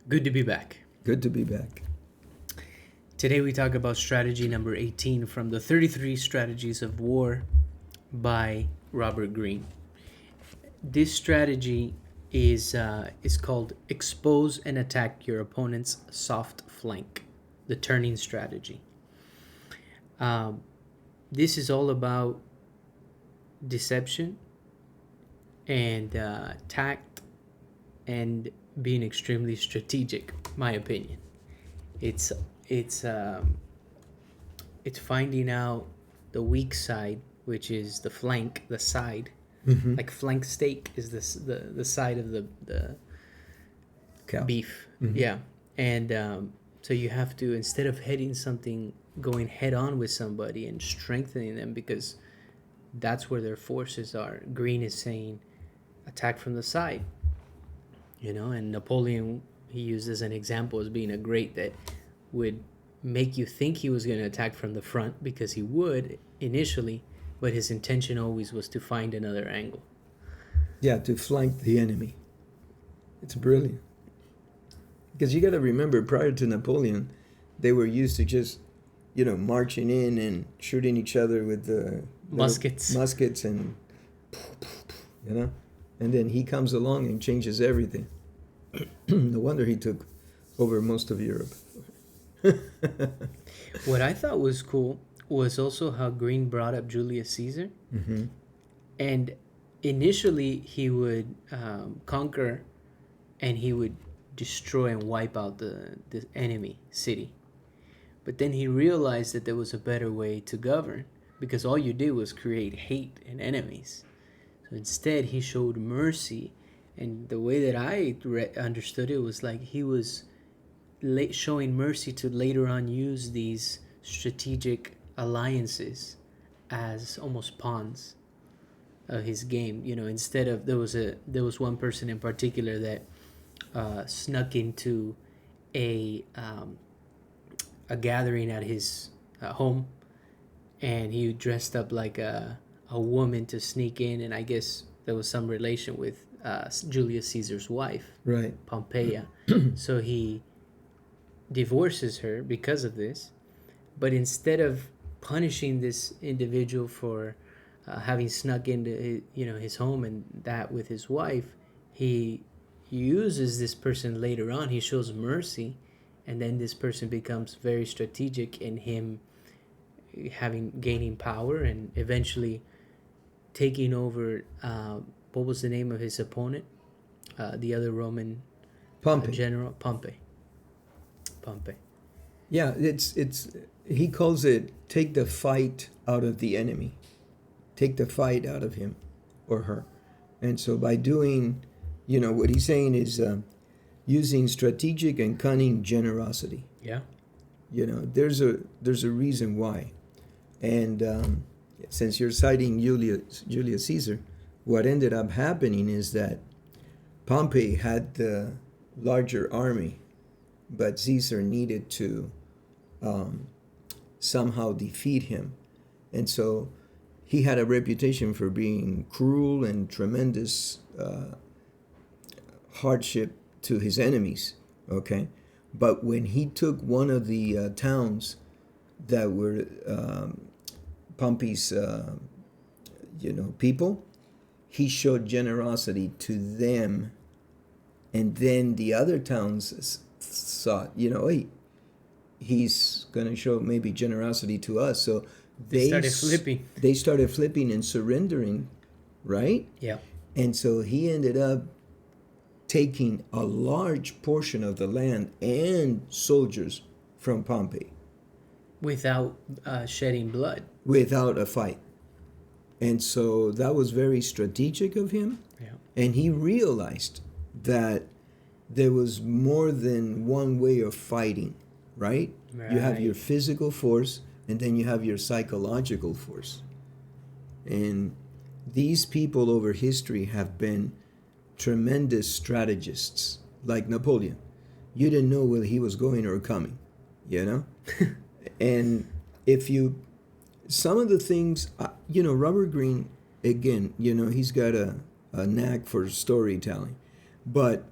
Good to be back. Good to be back. Today we talk about strategy number 18 from the 33 Strategies of War by Robert Greene. This strategy is called expose and attack your opponent's soft flank, the turning strategy. Um, this is all about deception and tact and being extremely strategic, my opinion. It's it's um, it's finding out the weak side, which is the flank, the side. Mm-hmm. Like flank steak is the side of the Cow. beef. Mm-hmm. Yeah, and so you have to, instead of going head on with somebody and strengthening them, because that's where their forces are. Green is saying attack from the side, and Napoleon he used as an example as being a great that would make you think he was going to attack from the front, because he would initially, but his intention always was to find another angle. Yeah, to flank the enemy. It's brilliant. Because you got to remember, prior to Napoleon, they were used to just, marching in and shooting each other with the muskets and, and then he comes along and changes everything. No wonder he took over most of Europe. What I thought was cool was also how Green brought up Julius Caesar. Mm-hmm. And initially, he would conquer and he would destroy and wipe out the enemy city. But then he realized that there was a better way to govern, because all you did was create hate and enemies. So instead, he showed mercy. And the way that I understood it was like he was showing mercy to later on use these strategic alliances as almost pawns of his game. Instead of, there was one person in particular that snuck into a gathering at his home, and he dressed up like a woman to sneak in, and I guess there was some relation with Julius Caesar's wife, Right. Pompeia. So he divorces her because of this, but instead of punishing this individual for having snuck into his home and that with his wife, he uses this person later on. He shows mercy, and then this person becomes very strategic in him gaining power and eventually taking over. What was the name of his opponent? The other Roman general, Pompey. Yeah, it's he calls it take the fight out of the enemy. Take the fight out of him or her. And so by doing, what he's saying is using strategic and cunning generosity. Yeah. There's a reason why. And since you're citing Julius Caesar, what ended up happening is that Pompey had the larger army, but Caesar needed to somehow defeat him. And so he had a reputation for being cruel and tremendous hardship to his enemies, okay? But when he took one of the towns that were Pompey's, people, he showed generosity to them, and then the other towns thought, hey, he's going to show maybe generosity to us. So they started flipping. They started flipping and surrendering, right? Yeah. And so he ended up taking a large portion of the land and soldiers from Pompey. Without shedding blood. Without a fight. And so that was very strategic of him. Yeah. And he realized that there was more than one way of fighting, right? You have your physical force, and then you have your psychological force. And these people over history have been tremendous strategists, like Napoleon. You didn't know whether he was going or coming, And some of the things, Robert Greene, again, he's got a knack for storytelling. But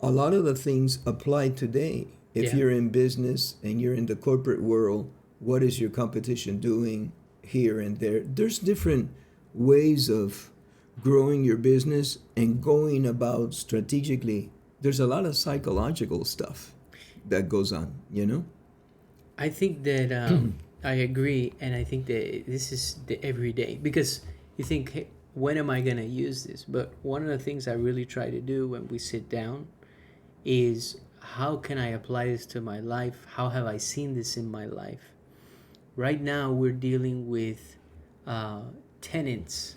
a lot of the things apply today. If Yeah. you're in business and you're in the corporate world, what is your competition doing here and there? There's different ways of growing your business and going about strategically. There's a lot of psychological stuff that goes on, you know? I think that I agree, and I think that this is the everyday, because you think, hey, when am I gonna use this? But one of the things I really try to do when we sit down is, how can I apply this to my life? How have I seen this in my life? Right now, we're dealing with tenants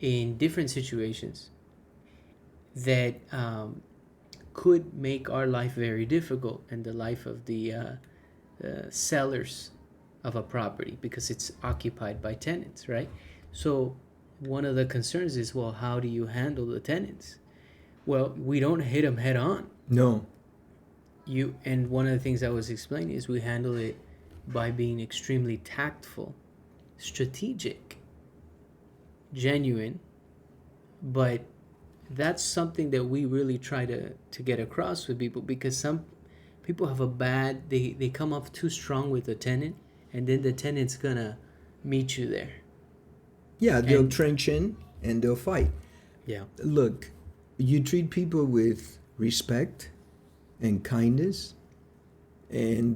in different situations that could make our life very difficult, and the life of the sellers of a property, because it's occupied by tenants, right? So one of the concerns is, well, how do you handle the tenants? Well, we don't hit them head on. No. And one of the things I was explaining is, we handle it by being extremely tactful, strategic, genuine. But that's something that we really try to get across with people, because some people have they come off too strong with the tenant, and then the tenant's gonna meet you there. Yeah, they'll trench in and they'll fight. Yeah. Look, you treat people with respect and kindness and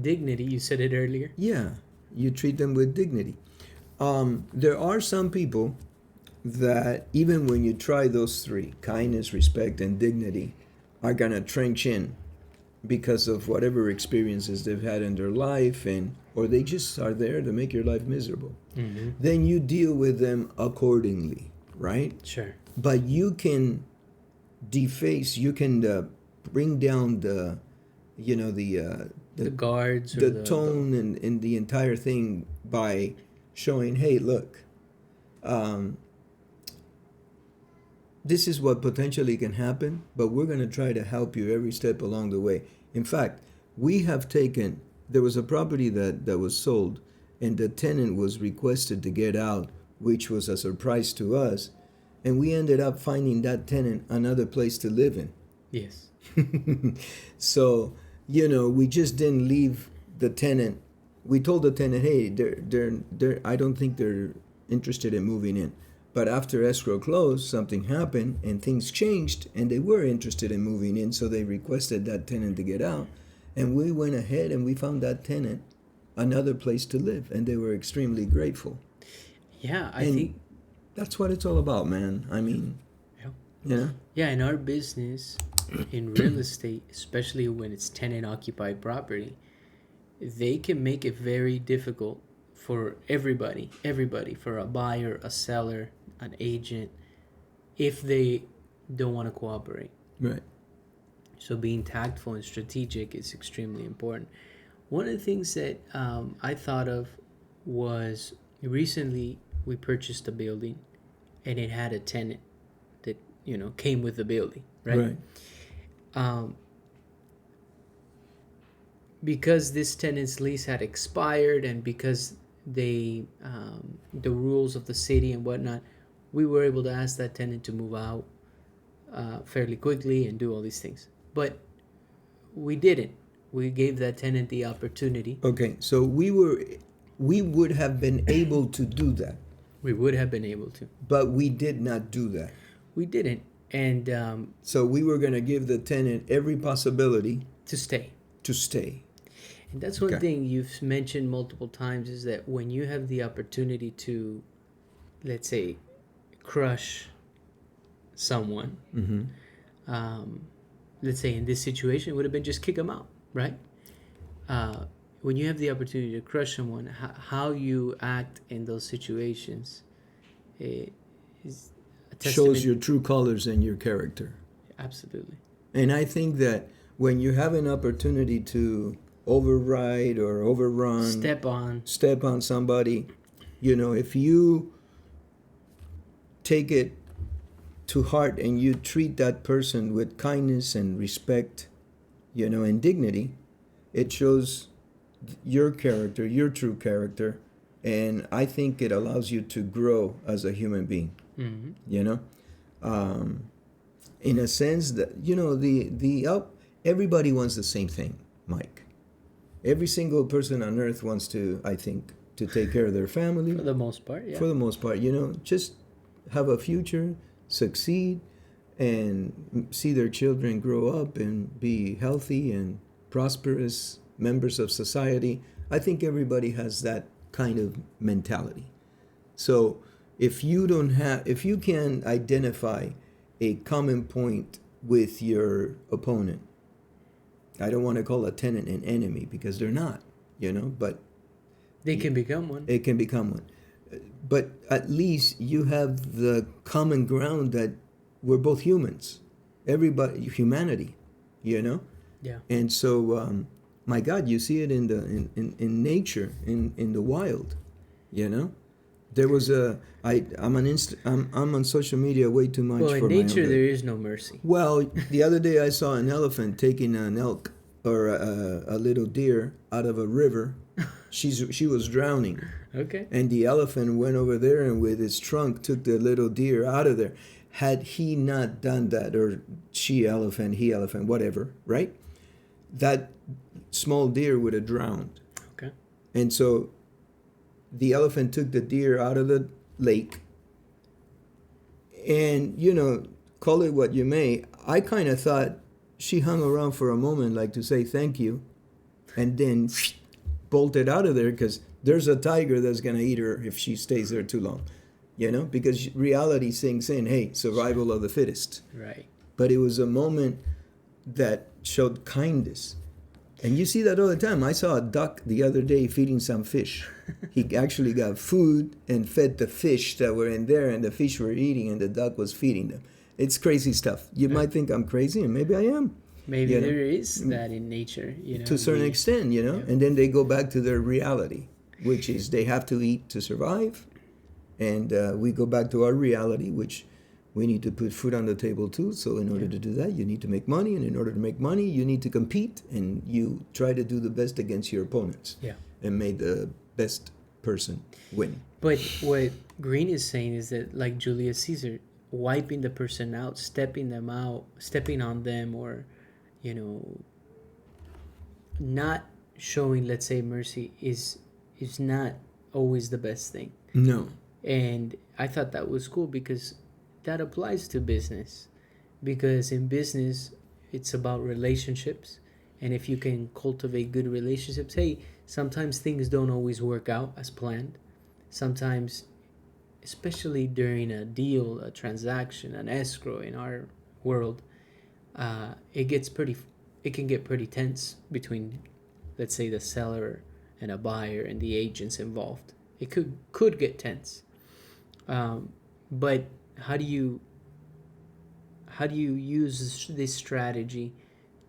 Dignity, you said it earlier. yeah, you treat them with dignity. There are some people that even when you try those three, kindness, respect, and dignity, are gonna trench in because of whatever experiences they've had in their life, and or they just are there to make your life miserable. Mm-hmm. Then you deal with them accordingly, right? Sure. But you can you can bring down the The guards, or the tone and the entire thing by showing, hey, look, this is what potentially can happen, but we're going to try to help you every step along the way. In fact, there was a property that was sold, and the tenant was requested to get out, which was a surprise to us. And we ended up finding that tenant another place to live in. Yes. So, we just didn't leave the tenant. We told the tenant, hey, I don't think they're interested in moving in. But after escrow closed, something happened and things changed, and they were interested in moving in, so they requested that tenant to get out. And we went ahead and we found that tenant another place to live, and they were extremely grateful. Yeah, I think that's what it's all about, man. I mean, yeah. Yeah, in our business, in real estate, especially when it's tenant occupied property, they can make it very difficult for everybody, for a buyer, a seller, an agent, if they don't want to cooperate. Right. So being tactful and strategic is extremely important. One of the things that I thought of was, recently we purchased a building, and it had a tenant that came with the building, right? Because this tenant's lease had expired, and because the rules of the city and whatnot, we were able to ask that tenant to move out fairly quickly and do all these things. But we didn't. We gave that tenant the opportunity. Okay, so we would have been able to do that. We would have been able to. But we did not do that. We didn't. And so we were going to give the tenant every possibility to stay. And that's one thing you've mentioned multiple times, is that when you have the opportunity to, let's say, crush someone, let's say in this situation, it would have been just kick them out, right? When you have the opportunity to crush someone, how you act in those situations is a testament. Shows your true colors and your character. Absolutely. And I think that when you have an opportunity to override or overrun, step on somebody, if you take it to heart and you treat that person with kindness and respect, and dignity, it shows your character, your true character, and I think it allows you to grow as a human being. in a sense that, everybody wants the same thing, Mike. Every single person on earth wants to, I think, to take care of their family. For the most part, yeah. For the most part, just have a future, succeed, and see their children grow up and be healthy and prosperous members of society. I think everybody has that kind of mentality. So if you can identify a common point with your opponent, I don't want to call a tenant an enemy because they're not, but they can become one. It can become one. But at least you have the common ground that we're both humans. Everybody, humanity, Yeah. And so, my God, you see it in nature, in the wild, There was I'm on social media way too much. Well, in for nature, my own there is no mercy. Well, the other day I saw an elephant taking an elk or a little deer out of a river. She was drowning. Okay. And the elephant went over there and with its trunk took the little deer out of there. Had he not done that, or she elephant, he elephant, whatever, right? That small deer would have drowned. Okay. And so the elephant took the deer out of the lake. And, call it what you may, I kind of thought she hung around for a moment like to say thank you and then bolted out of there because there's a tiger that's going to eat her if she stays there too long, because reality sinks in, hey, survival of the fittest. Right. But it was a moment that showed kindness. And you see that all the time. I saw a duck the other day feeding some fish. He actually got food and fed the fish that were in there, and the fish were eating, and the duck was feeding them. It's crazy stuff. You might think I'm crazy, and maybe I am. Maybe there is that in nature, To a certain extent, Yeah. And then they go back to their reality, which is they have to eat to survive. And we go back to our reality, which we need to put food on the table too. So in order to do that, you need to make money. And in order to make money, you need to compete. And you try to do the best against your opponents. Yeah. And make the best person win. But what Greene is saying is that, like Julius Caesar, wiping the person out, stepping on them, or, not showing, let's say, mercy is not always the best thing. No. And I thought that was cool because that applies to business. Because in business, it's about relationships. And if you can cultivate good relationships, hey, sometimes things don't always work out as planned. Sometimes, especially during a deal, a transaction, an escrow in our world, it can get pretty tense between, let's say, the seller and a buyer and the agents involved. It could get tense. But how do you use this strategy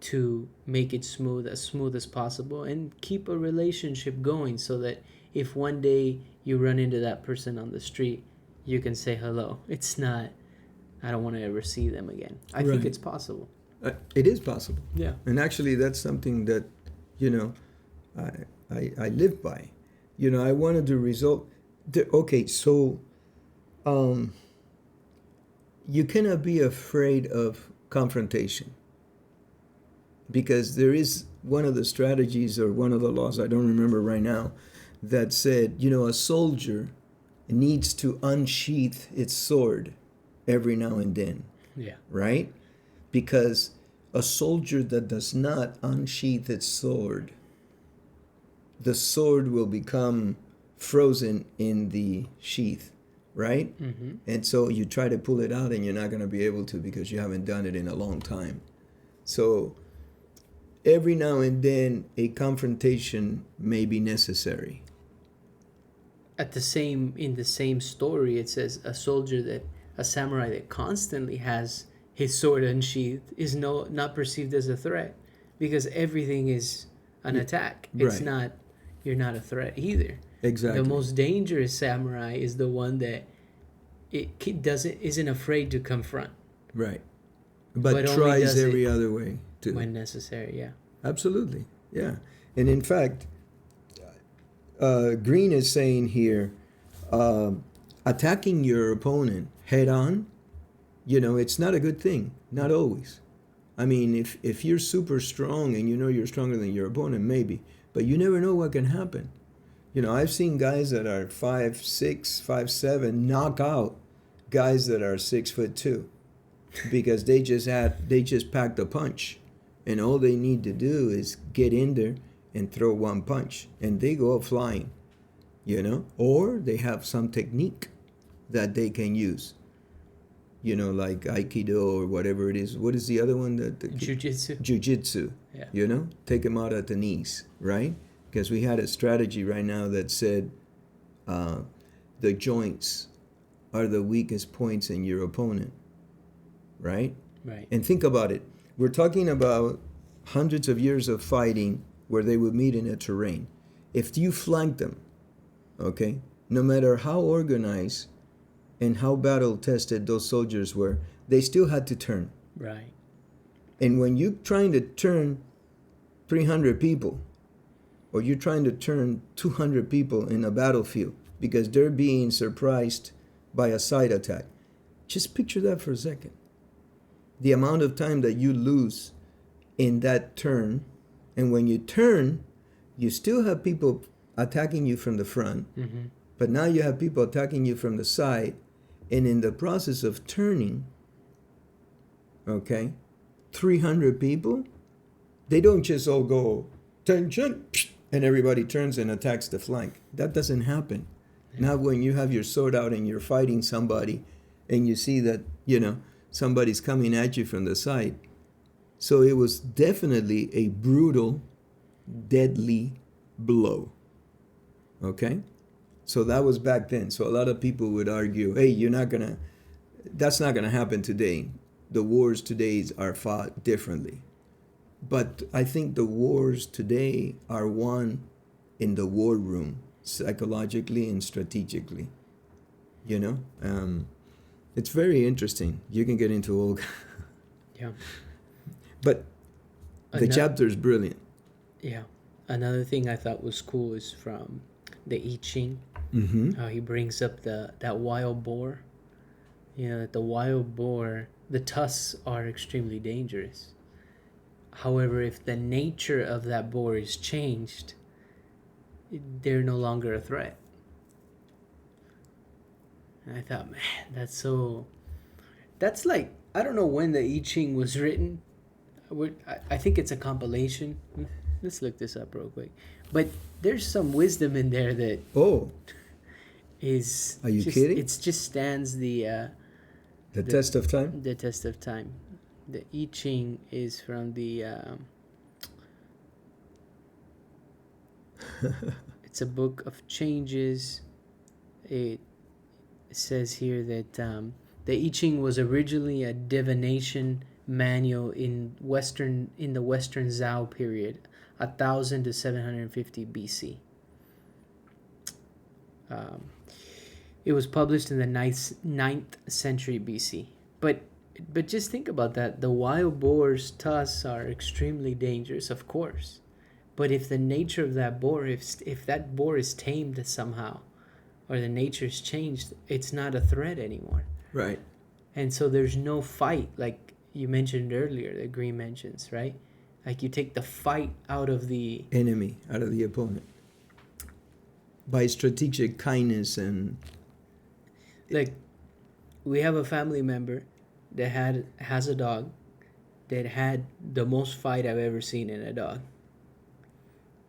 to make it smooth as possible and keep a relationship going, so that if one day you run into that person on the street, you can say hello. It's not, I don't want to ever see them again. I think it's possible. It is possible. Yeah. And actually, that's something that, I live by. I wanted to result. Okay, so you cannot be afraid of confrontation, because there is one of the strategies or one of the laws, I don't remember right now, that said, a soldier needs to unsheath its sword every now and then. Yeah. Right? Because a soldier that does not unsheath its sword, the sword will become frozen in the sheath, right? Mm-hmm. And so you try to pull it out and you're not going to be able to because you haven't done it in a long time. So every now and then a confrontation may be necessary. In the same story, it says a samurai that constantly has his sword unsheathed is not perceived as a threat, because everything is an attack. It's not, you're not a threat either. Exactly. The most dangerous samurai is the one that isn't afraid to confront. Right. But tries every other way too. When necessary, yeah. Absolutely, yeah. And in fact, Greene is saying here, attacking your opponent head on It's not a good thing. Not always. I mean, if you're super strong and you know you're stronger than your opponent, maybe. But you never know what can happen. I've seen guys that are 5'6", 5'7", knock out guys that are 6'2", because they just packed a punch, and all they need to do is get in there and throw one punch, and they go up flying, or they have some technique that they can use, like Aikido or whatever it is. What is the other one? Jiu-jitsu. Jiu-jitsu. Yeah. Take them out at the knees, right? Because we had a strategy right now that said the joints are the weakest points in your opponent, right? Right. And think about it. We're talking about hundreds of years of fighting where they would meet in a terrain. If you flank them, okay, no matter how organized and how battle-tested those soldiers were, they still had to turn. Right. And when you're trying to turn 300 people, or you're trying to turn 200 people in a battlefield because they're being surprised by a side attack, just picture that for a second. The amount of time that you lose in that turn, and when you turn, you still have people attacking you from the front, but now you have people attacking you from the side, and in the process of turning, okay, 300 people, they don't just all go, tension, and everybody turns and attacks the flank. That doesn't happen. Not when you have your sword out and you're fighting somebody and you see that, somebody's coming at you from the side. So it was definitely a brutal, deadly blow. Okay? So that was back then. So a lot of people would argue, hey, that's not going to happen today. The wars today are fought differently. But I think the wars today are won in the war room, psychologically and strategically. It's very interesting. You can get into all. Yeah. But the chapter is brilliant. Yeah. Another thing I thought was cool is from the I Ching. How he brings up that wild boar. That the wild boar, the tusks are extremely dangerous. However, if the nature of that boar is changed, they're no longer a threat. And I thought, man, that's like, I don't know when the I Ching was written. I think it's a compilation. Let's look this up real quick. But there's some wisdom in there that is... Are you kidding? It just stands the test of time? The test of time. The I Ching is from the... it's a book of changes. It says here that the I Ching was originally a divination manual in the Western Zhou period, 1000 to 750 BC. It was published in the 9th century BC. But just think about that. The wild boar's tusks are extremely dangerous, of course. But if the nature of that boar, if that boar is tamed somehow, or the nature's changed, it's not a threat anymore. Right. And so there's no fight, like you mentioned earlier, that Greene mentions, right? Like you take the fight out of the enemy, out of the opponent, by strategic kindness. And like we have a family member that has a dog that had the most fight I've ever seen in a dog.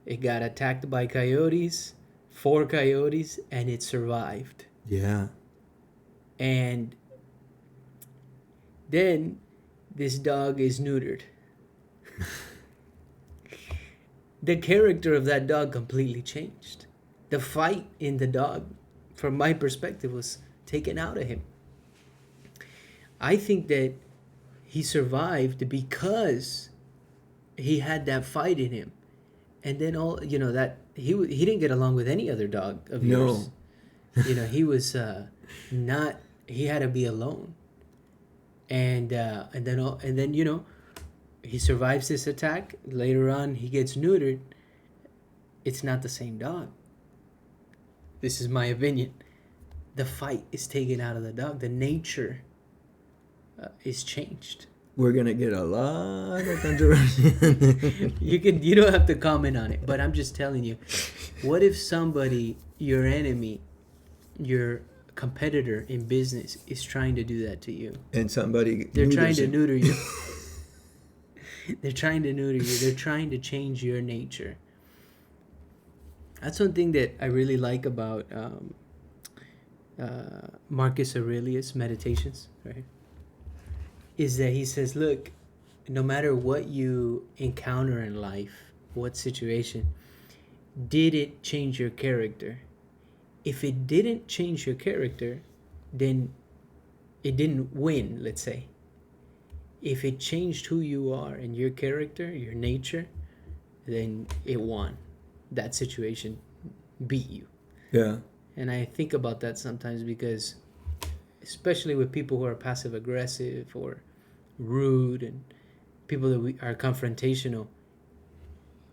It got attacked by coyotes, 4 coyotes, and it survived. Yeah. And then this dog is neutered. The character of that dog completely changed. The fight in the dog, from my perspective, was taken out of him. I think that he survived because he had that fight in him. And then that he didn't get along with any other dog of yours. He was he had to be alone. And then he survives this attack. Later on, he gets neutered. It's not the same dog. This is my opinion. The fight is taken out of the dog. The nature is changed. We're gonna get a lot of controversy. You don't have to comment on it, but I'm just telling you, what if somebody, your enemy, your competitor in business, is trying to do that to you? And somebody They're trying to him. neuter you. They're trying to neuter you. They're trying to change your nature. That's one thing that I really like about Marcus Aurelius' Meditations, right? Is that he says, look, no matter what you encounter in life, what situation, did it change your character? If it didn't change your character, then it didn't win, let's say. If it changed who you are and your character, your nature, then it won. That situation beat you. Yeah. And I think about that sometimes because, especially with people who are passive aggressive or rude and people that are confrontational,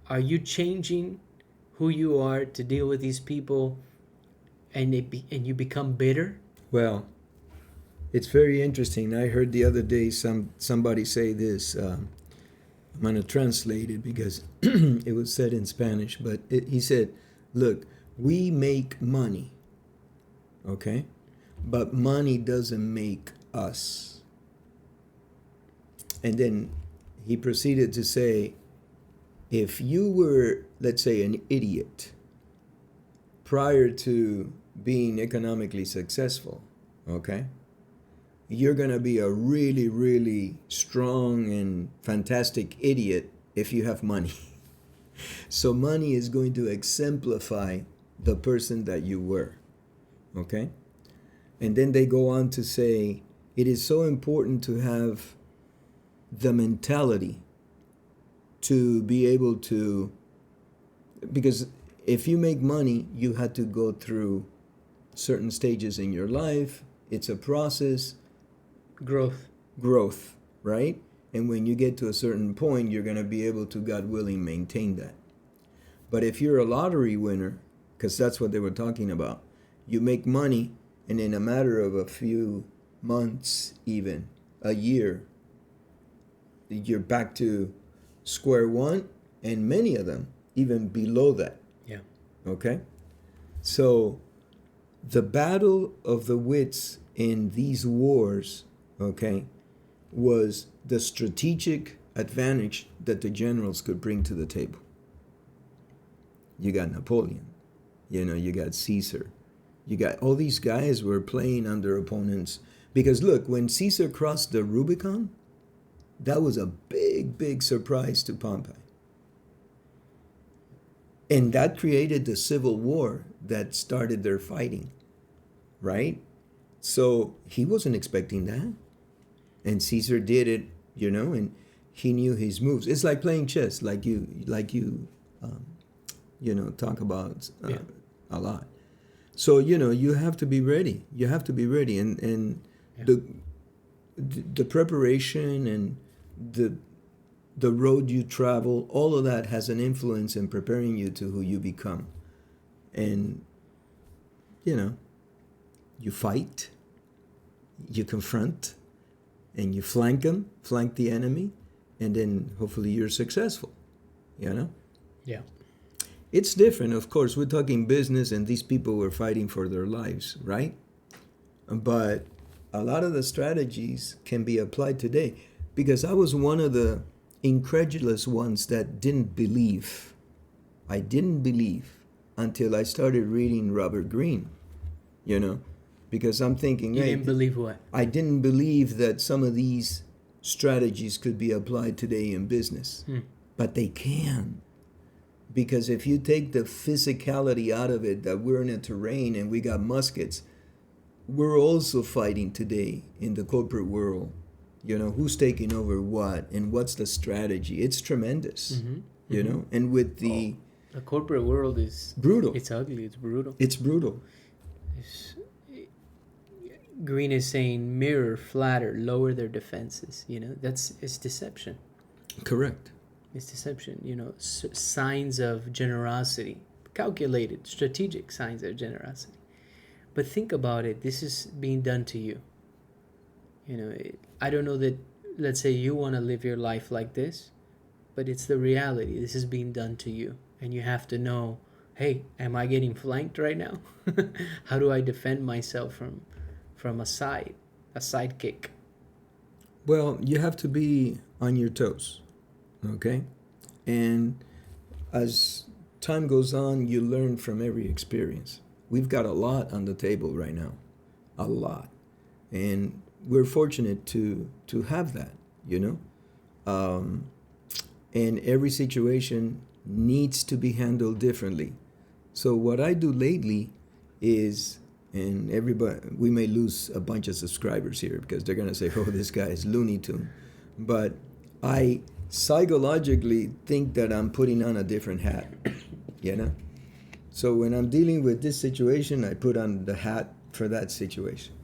are you changing who you are to deal with these people, and you become bitter? Well, it's very interesting. I heard the other day somebody say this. I'm going to translate it because it was said in Spanish, but he said, look, we make money, okay? But money doesn't make us. And then he proceeded to say, if you were, let's say, an idiot prior to being economically successful, okay? You're going to be a really, really strong and fantastic idiot if you have money. So money is going to exemplify the person that you were, okay? And then they go on to say, it is so important to have the mentality to be able to, because if you make money, you had to go through certain stages in your life. It's a process. Growth, right? And when you get to a certain point, you're going to be able to, God willing, maintain that. But if you're a lottery winner, because that's what they were talking about, you make money, and in a matter of a few months, even a year, you're back to square one, and many of them even below that. Yeah. Okay? So the battle of the wits in these wars, okay, was the strategic advantage that the generals could bring to the table. You got Napoleon, you got Caesar, you got all these guys were playing under opponents. Because look, when Caesar crossed the Rubicon, that was a big, big surprise to Pompey. And that created the civil war that started their fighting, right? So he wasn't expecting that. And Caesar did it, and he knew his moves. It's like playing chess, like you talk about a lot. So, you have to be ready. You have to be ready. And yeah. the preparation and the road you travel, all of that has an influence in preparing you to who you become. And, you fight, you confront, and you flank the enemy, and then hopefully you're successful, Yeah. It's different, of course. We're talking business, and these people were fighting for their lives, right? But a lot of the strategies can be applied today, because I was one of the incredulous ones that didn't believe. I didn't believe until I started reading Robert Greene, because I'm thinking, You didn't believe what? I didn't believe that some of these strategies could be applied today in business. But they can. Because if you take the physicality out of it, that we're in a terrain and we got muskets, we're also fighting today in the corporate world. Who's taking over what and what's the strategy? It's tremendous, and with the corporate world is brutal. It's ugly. It's brutal. It's brutal. Greene is saying mirror, flatter, lower their defenses. It's deception. Correct. It's deception. Signs of generosity, calculated, strategic signs of generosity. But think about it. This is being done to you. I don't know that, let's say you want to live your life like this, but it's the reality. This is being done to you. And you have to know, hey, am I getting flanked right now? How do I defend myself from a sidekick? Well, you have to be on your toes, okay? And as time goes on, you learn from every experience. We've got a lot on the table right now, a lot. And we're fortunate to have that, you know? And every situation needs to be handled differently. So what I do lately is, and everybody, we may lose a bunch of subscribers here because they're going to say, oh, this guy is Looney Tune. But I psychologically think that I'm putting on a different hat, you know? So when I'm dealing with this situation, I put on the hat for that situation.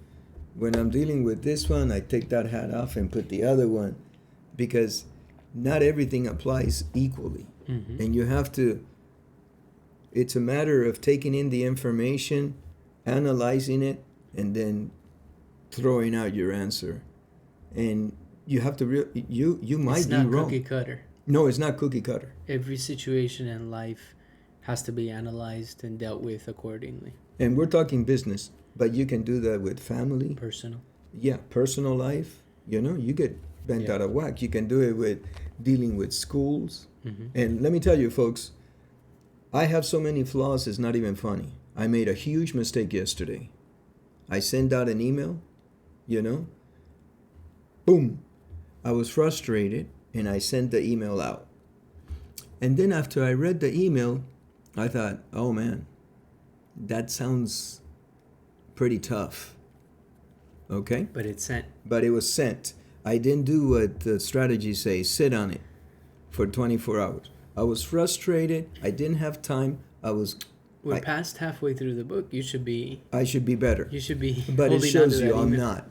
When I'm dealing with this one, I take that hat off and put the other one, because not everything applies equally. Mm-hmm. And you have to, it's a matter of taking in the information, analyzing it, and then throwing out your answer. And you have to, you might be wrong. It's not cookie cutter. No, it's not cookie cutter. Every situation in life has to be analyzed and dealt with accordingly. And we're talking business, but you can do that with family. Personal. Yeah, personal life. You know, you get bent out of whack. You can do it with dealing with schools. Mm-hmm. And let me tell you, folks, I have so many flaws, it's not even funny. I made a huge mistake yesterday. I sent out an email, you know, boom. I was frustrated and I sent the email out. And then after I read the email, I thought, oh man, that sounds pretty tough. Okay? But it's sent. But it was sent. I didn't do what the strategy says, sit on it for 24 hours. I was frustrated. I didn't have time. We're past halfway through the book. You should be. I should be better. You should be. But it shows you I'm email. not.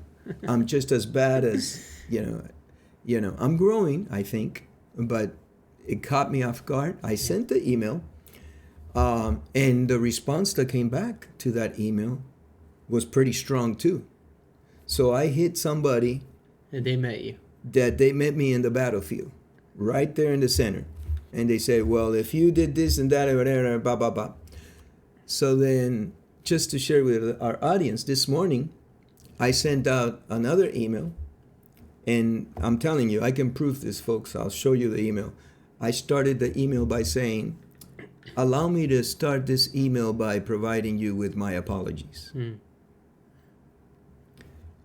I'm just as bad as, you know, I'm growing, I think, but it caught me off guard. I sent the email, and the response that came back to that email was pretty strong too. So I hit somebody. And they met you. That they met me in the battlefield, right there in the center. And they said, well, if you did this and that, whatever, blah, blah, blah. So then, just to share with our audience, this morning, I sent out another email. And I'm telling you, I can prove this, folks. I'll show you the email. I started the email by saying, allow me to start this email by providing you with my apologies.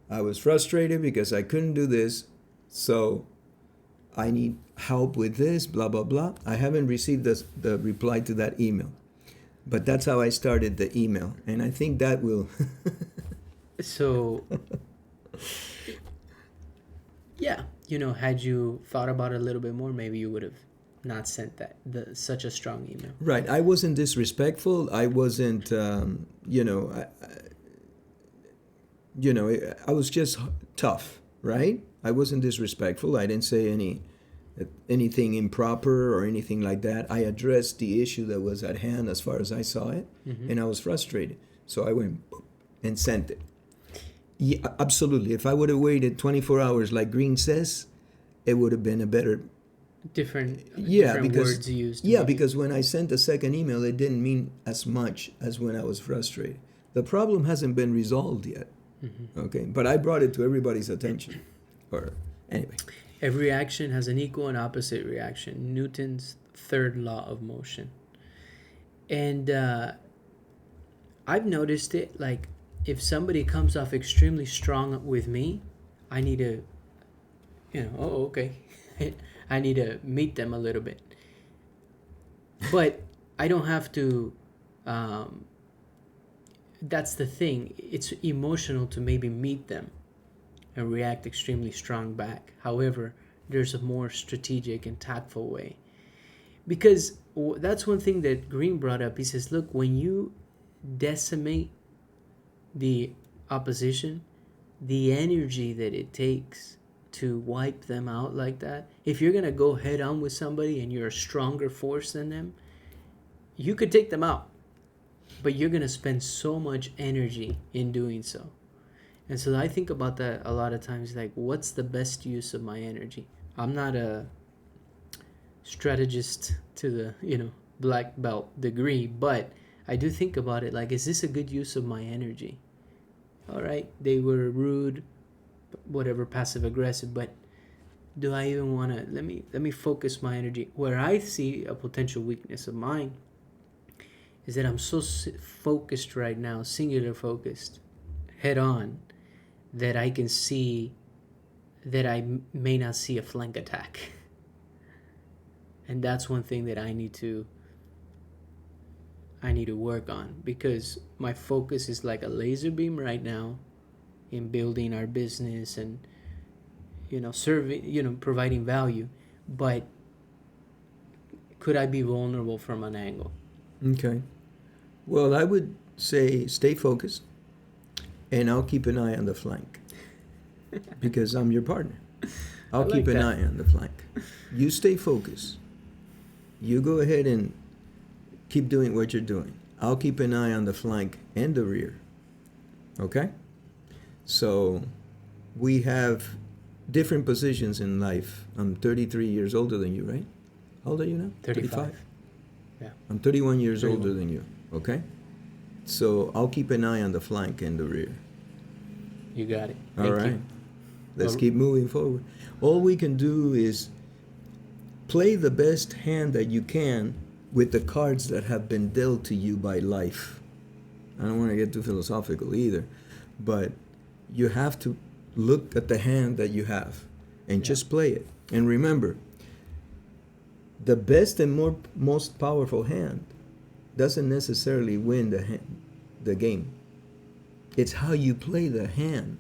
I was frustrated because I couldn't do this, so I need help with this, blah, blah, blah. I haven't received the reply to that email, but that's how I started the email, and I think that will... So, yeah, you know, had you thought about it a little bit more, maybe you would have not sent such a strong email. Right. I wasn't disrespectful. I wasn't, I was just tough, right? I wasn't disrespectful. I didn't say anything improper or anything like that. I addressed the issue that was at hand as far as I saw it, and I was frustrated. So I went and sent it. Yeah, absolutely. If I would have waited 24 hours like Greene says, it would have been a better... Different because, words used. Yeah, because when I sent the second email, it didn't mean as much as when I was frustrated. The problem hasn't been resolved yet. Okay, but I brought it to everybody's attention. Or anyway, every action has an equal and opposite reaction. Newton's third law of motion. And I've noticed it, like if somebody comes off extremely strong with me, I need to, okay, I need to meet them a little bit. But I don't have to. That's the thing. It's emotional to maybe meet them and react extremely strong back. However, there's a more strategic and tactful way. Because that's one thing that Greene brought up. He says, look, when you decimate the opposition, the energy that it takes to wipe them out like that, if you're going to go head on with somebody and you're a stronger force than them, you could take them out. But you're going to spend so much energy in doing so. And so I think about that a lot of times, like, what's the best use of my energy? I'm not a strategist to the, black belt degree, but I do think about it like, is this a good use of my energy? All right, they were rude, whatever, passive aggressive, but do I even want to let me focus my energy where I see a potential weakness of mine is that I'm so focused right now, singular focused, head on, that I can see that I may not see a flank attack. And that's one thing that I need to work on, because my focus is like a laser beam right now in building our business and serving, providing value, but could I be vulnerable from an angle? Okay. Well, I would say stay focused, and I'll keep an eye on the flank because I'm your partner. I'll like keep an that. eye on the flank. You stay focused. You go ahead and keep doing what you're doing. I'll keep an eye on the flank and the rear. Okay? So we have different positions in life. I'm 33 years older than you, right? How old are you now? 35. Yeah. I'm 31 years 31. older than you. Okay? So I'll keep an eye on the flank and the rear. You got it. All Thank right. you. Let's Well, keep moving forward. All we can do is play the best hand that you can with the cards that have been dealt to you by life. I don't want to get too philosophical either, but you have to look at the hand that you have and just play it. And remember, the best and most powerful hand doesn't necessarily win the game. It's how you play the hand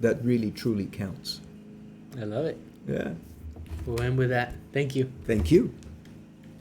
that really truly counts. I love it. Yeah. We'll end with that. Thank you. Thank you.